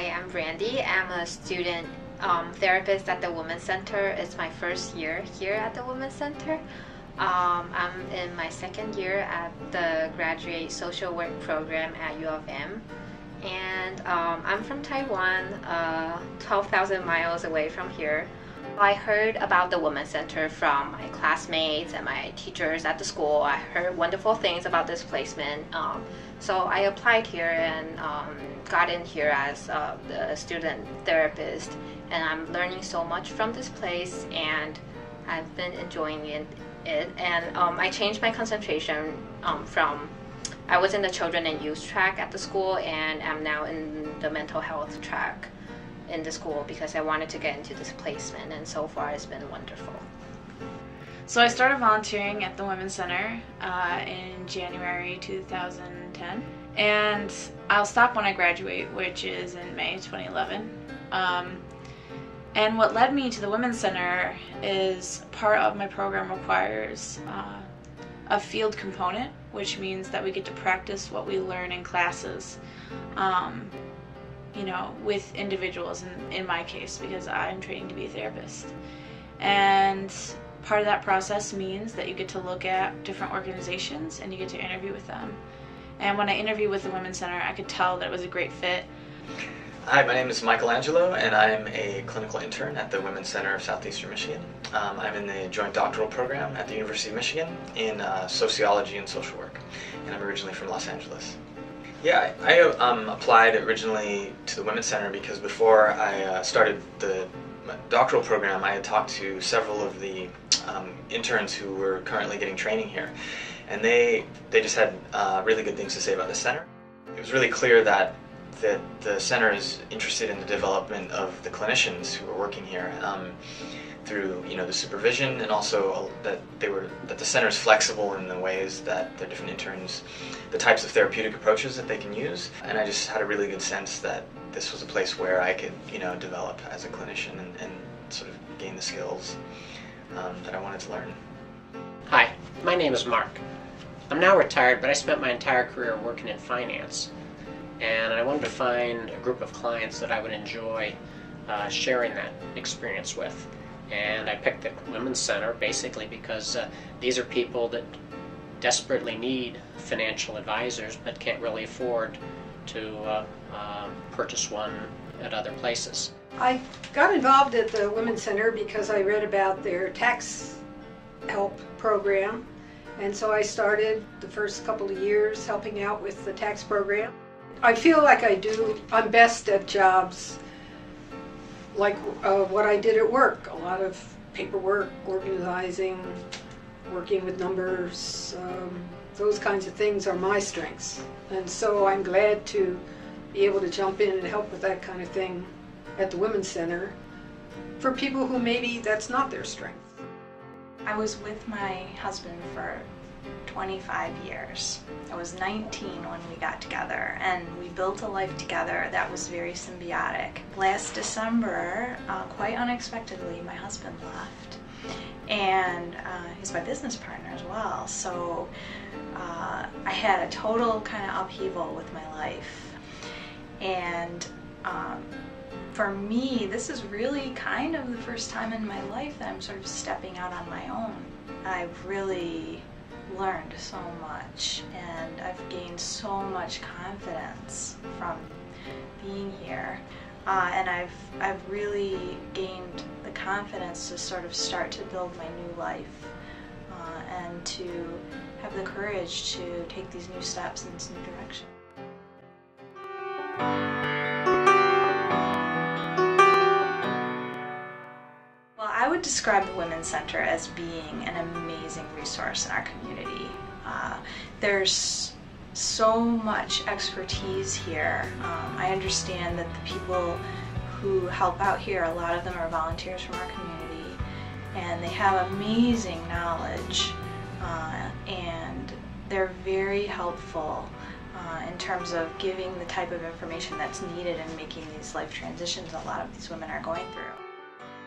Hi, I'm Brandy. I'm a student therapist at the Women's Center. It's my first year here at the Women's Center. I'm in my second year at the Graduate Social Work program at U of M. And I'm from Taiwan, 12,000 miles away from here. I heard about the Women's Center from my classmates and my teachers at the school. I heard wonderful things about this placement. So I applied here and got in here as the student therapist. And I'm learning so much from this place, and I've been enjoying it. And I changed my concentration from I was in the children and youth track at the school, and I'm now in the mental health track in the school because I wanted to get into this placement, and so far it's been wonderful. So I started volunteering at the Women's Center in January 2010, and I'll stop when I graduate, which is in May 2011. And what led me to the Women's Center is part of my program requires a field component, which means that we get to practice what we learn in classes, with individuals, in my case, because I'm training to be a therapist. And part of that process means that you get to look at different organizations and you get to interview with them. And when I interviewed with the Women's Center, I could tell that it was a great fit. Hi, my name is Michelangelo, and I'm a clinical intern at the Women's Center of Southeastern Michigan. I'm in the joint doctoral program at the University of Michigan in sociology and social work, and I'm originally from Los Angeles. Yeah, I applied originally to the Women's Center because before I started the doctoral program, I had talked to several of the interns who were currently getting training here, and they just had really good things to say about the center. It was really clear that the center is interested in the development of the clinicians who are working here through the supervision, and also that the center is flexible in the ways that the different interns, the types of therapeutic approaches that they can use. And I just had a really good sense that this was a place where I could develop as a clinician and sort of gain the skills that I wanted to learn. Hi, my name is Mark. I'm now retired, but I spent my entire career working in finance. And I wanted to find a group of clients that I would enjoy sharing that experience with. And I picked the Women's Center basically because these are people that desperately need financial advisors but can't really afford to purchase one at other places. I got involved at the Women's Center because I read about their tax help program, and so I started the first couple of years helping out with the tax program. I feel like I'm best at jobs like what I did at work. A lot of paperwork, organizing, working with numbers, those kinds of things are my strengths. And so I'm glad to be able to jump in and help with that kind of thing at the Women's Center for people who maybe that's not their strength. I was with my husband for 25 years. I was 19 when we got together, and we built a life together that was very symbiotic. Last December, quite unexpectedly, my husband left, and he's my business partner as well. So I had a total kind of upheaval with my life, and for me, this is really kind of the first time in my life that I'm sort of stepping out on my own. I've really learned so much, and I've gained so much confidence from being here, and I've really gained the confidence to sort of start to build my new life, and to have the courage to take these new steps in this new direction. I would describe the Women's Center as being an amazing resource in our community. There's so much expertise here. I understand that the people who help out here, a lot of them are volunteers from our community, and they have amazing knowledge, and they're very helpful in terms of giving the type of information that's needed in making these life transitions a lot of these women are going through.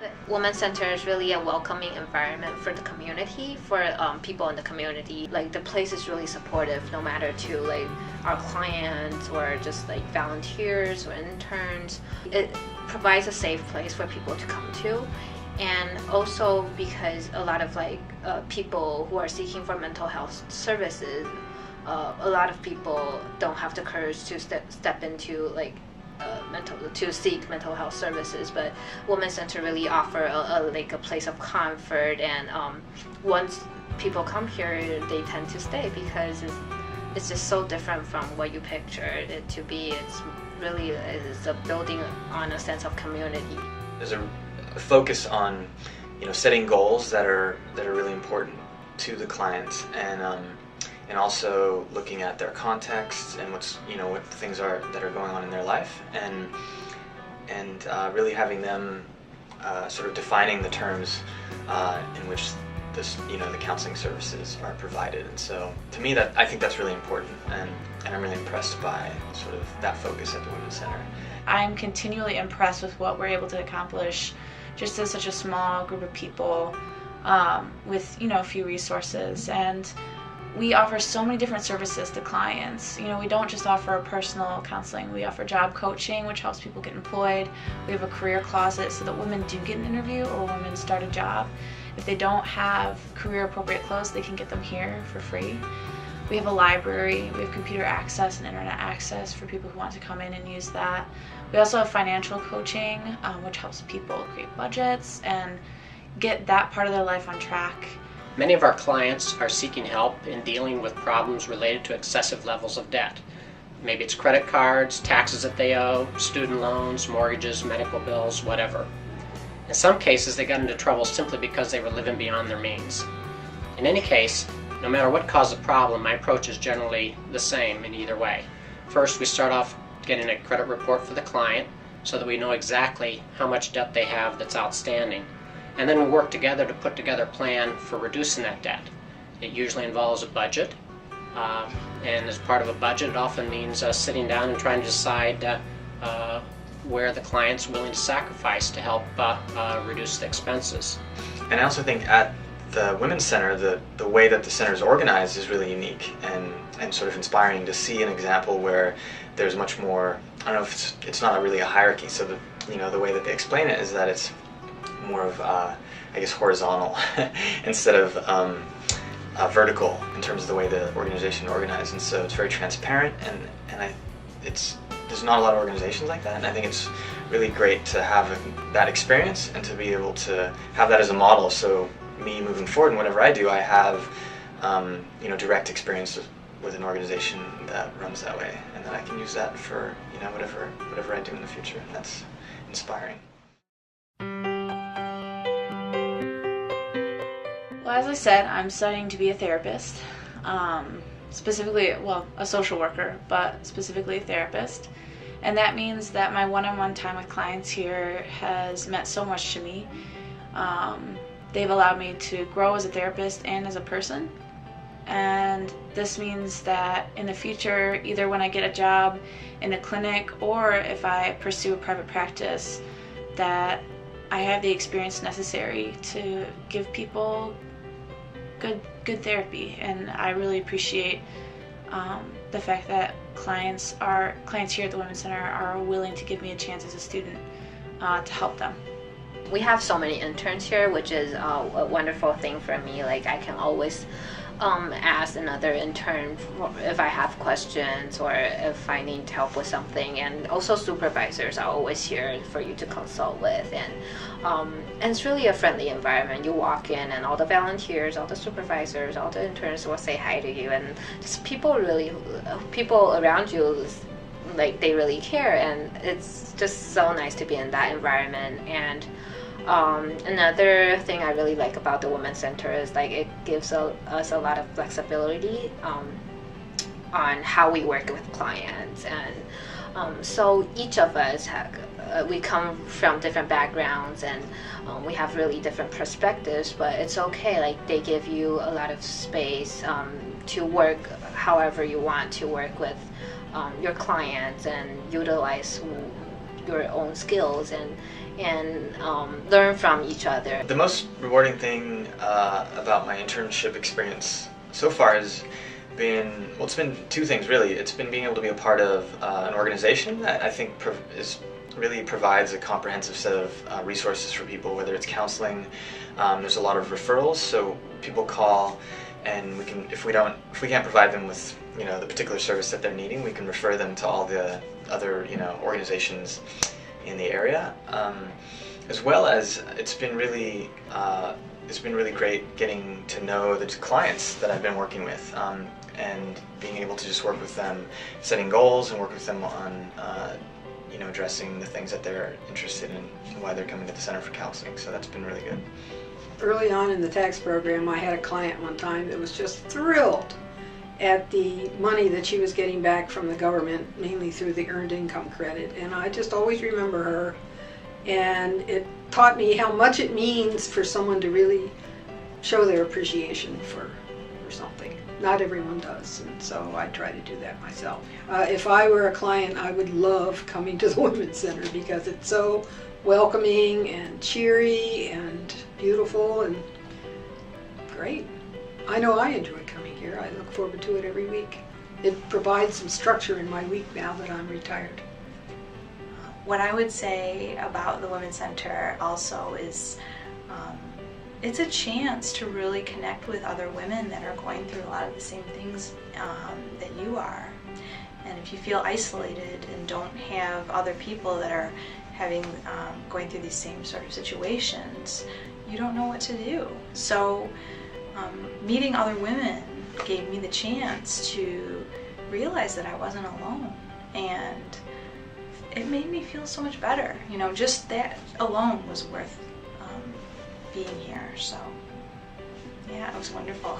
The Women's Center is really a welcoming environment for the community, for people in the community. Like the place is really supportive, no matter to like our clients or just like volunteers or interns. It provides a safe place for people to come to, and also because a lot of like people who are seeking for mental health services, a lot of people don't have the courage to step into like to seek mental health services, but Women's Center really offer a place of comfort, and once people come here, they tend to stay because it's just so different from what you pictured it to be. It's a building on a sense of community. There's a focus on setting goals that are really important to the clients, and also looking at their context and what things are that are going on in their life, and really having them sort of defining the terms in which the counseling services are provided. And so to me, I think that's really important, and I'm really impressed by sort of that focus at the Women's Center. I'm continually impressed with what we're able to accomplish just as such a small group of people with a few resources. And we offer so many different services to clients. We don't just offer personal counseling. We offer job coaching, which helps people get employed. We have a career closet so that women do get an interview or women start a job. If they don't have career appropriate clothes, they can get them here for free. We have a library. We have computer access and internet access for people who want to come in and use that. We also have financial coaching, which helps people create budgets and get that part of their life on track. Many of our clients are seeking help in dealing with problems related to excessive levels of debt. Maybe it's credit cards, taxes that they owe, student loans, mortgages, medical bills, whatever. In some cases, they got into trouble simply because they were living beyond their means. In any case, no matter what caused the problem, my approach is generally the same in either way. First, we start off getting a credit report for the client so that we know exactly how much debt they have that's outstanding. And then we work together to put together a plan for reducing that debt. It usually involves a budget, and as part of a budget, it often means sitting down and trying to decide where the client's willing to sacrifice to help reduce the expenses. And I also think at the Women's Center, the way that the center is organized is really unique and sort of inspiring to see an example where there's much more, I don't know if it's not really a hierarchy, so the way that they explain it is that it's more of, horizontal instead of vertical in terms of the way the organization organized. And so it's very transparent, and there's not a lot of organizations like that, and I think it's really great to have that experience and to be able to have that as a model. So me moving forward and whatever I do, I have direct experience with an organization that runs that way, and then I can use that for whatever I do in the future, and that's inspiring. Well, as I said, I'm studying to be a therapist, specifically, a social worker, but specifically a therapist. And that means that my one-on-one time with clients here has meant so much to me. They've allowed me to grow as a therapist and as a person. And this means that in the future, either when I get a job in a clinic or if I pursue a private practice, that I have the experience necessary to give people good therapy. And I really appreciate the fact that clients here at the Women's Center are willing to give me a chance as a student to help them. We have so many interns here, which is a wonderful thing for me. Like I can always ask another intern if I have questions or if I need help with something, and also supervisors are always here for you to consult with, and it's really a friendly environment. You walk in and all the volunteers, all the supervisors, all the interns will say hi to you, and just people around you, like they really care, and it's just so nice to be in that environment. And another thing I really like about the Women's Center is like it gives us a lot of flexibility on how we work with clients, and so each of us we come from different backgrounds, and we have really different perspectives, but it's okay. Like they give you a lot of space to work however you want to work with your clients and utilize your own skills, and and learn from each other. The most rewarding thing about my internship experience so far has been, well, it's been two things really. It's been being able to be a part of an organization that I think really provides a comprehensive set of resources for people, whether it's counseling. There's a lot of referrals, so people call, and we can, if we can't provide them with the particular service that they're needing, we can refer them to all the other organizations in the area. As well as it's been really great getting to know the clients that I've been working with, and being able to just work with them, setting goals, and work with them on addressing the things that they're interested in and why they're coming to the Center for Counseling. So that's been really good. Early on in the tax program, I had a client one time that was just thrilled at the money that she was getting back from the government, mainly through the Earned Income Credit. And I just always remember her, and it taught me how much it means for someone to really show their appreciation for something. Not everyone does, and so I try to do that myself. If I were a client, I would love coming to the Women's Center because it's so welcoming and cheery and beautiful and great. I know I enjoy coming here. I look forward to it every week. It provides some structure in my week now that I'm retired. What I would say about the Women's Center also is it's a chance to really connect with other women that are going through a lot of the same things that you are. And if you feel isolated and don't have other people that are going through these same sort of situations, you don't know what to do. So meeting other women gave me the chance to realize that I wasn't alone, and it made me feel so much better. Just that alone was worth being here. So yeah, it was wonderful.